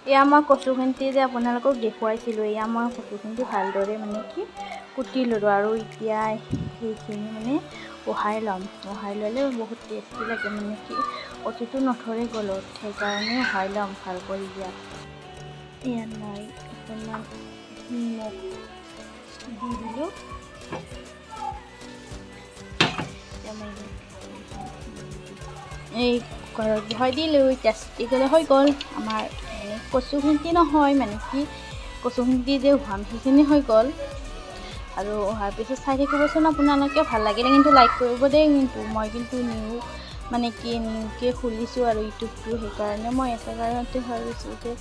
এয়া মই কচুখিনিতে যে আপোনালোকক দেখুৱাইছিলোঁ, এয়া মই কচুখিনি ভালদৰে মানে কি কুটি ল'লোঁ আৰু এতিয়া সেইখিনি মানে উহাই ল'ম। উহাই ল'লে বহুত টেষ্টি লাগে, মানে কি কচুটো নধৰে গলত, সেইকাৰণে উহাই ল'ম ভাল কৰি ইয়াত। ইয়াত মই অকণমান নিমখ দি দিলোঁ। এই কুকাৰত বহাই দিলোঁ, এতিয়া চিটি গ'লে হৈ গ'ল আমাৰ মানে কচুখিনি নহয়, মানে কি কচুখিনি যে উহাম সেইখিনি হৈ গ'ল। আৰু অহাৰ পিছত চাই থাকিবচোন আপোনালোকে, ভাল লাগিলে কিন্তু লাইক কৰিব দেই। কিন্তু মই কিন্তু নিউকৈ খুলিছোঁ আৰু ইউটিউবটো, সেইকাৰণে মই এটা কাৰণতে ভাবিছোঁ যে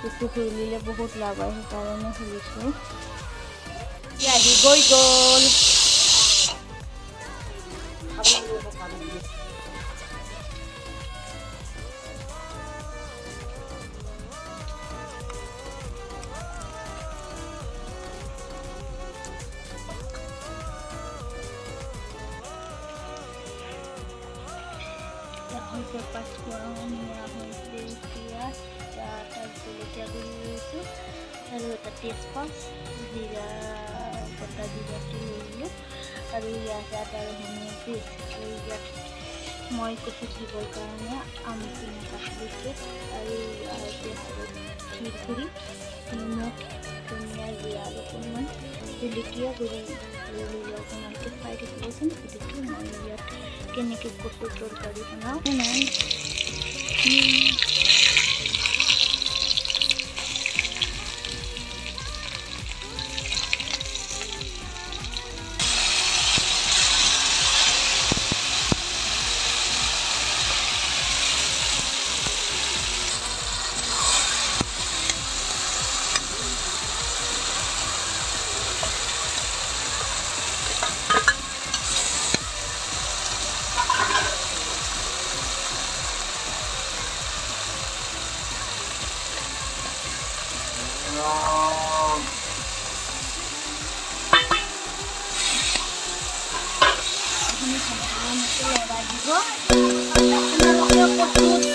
ইউটিউবটো খুলিলে বহুত লাভ হয়, সেইকাৰণে খুলিছোঁ। আহি গৈ গ'ল। পাঁচফোৰণ মৰা হৈছে, পিঁয়াজ, তাত জলকীয়া গুড়ি লৈছোঁ আৰু এটা তেজপাত, জিৰা, গোটা জিৰাটো লৈলোঁ আৰু ইয়াত আদা ৰহুনৰ পেষ্ট। আৰু ইয়াত মই কচু দিবৰ কাৰণে আমখিনি কাটি লৈছোঁ আৰু ইয়াতে হালধিৰ গুড়ি, নিমখ, ধনিয়া, জিৰা আৰু অকণমান জলকীয়া গুড়ি লৈ আপোনালোকে চাই থাকিবচোন ভিডিঅ'টো। মই ইয়াত কেনেকৈ কচুৰ তৰকাৰী বনাওঁ লৰাই দিব। আপোনালোকে কচু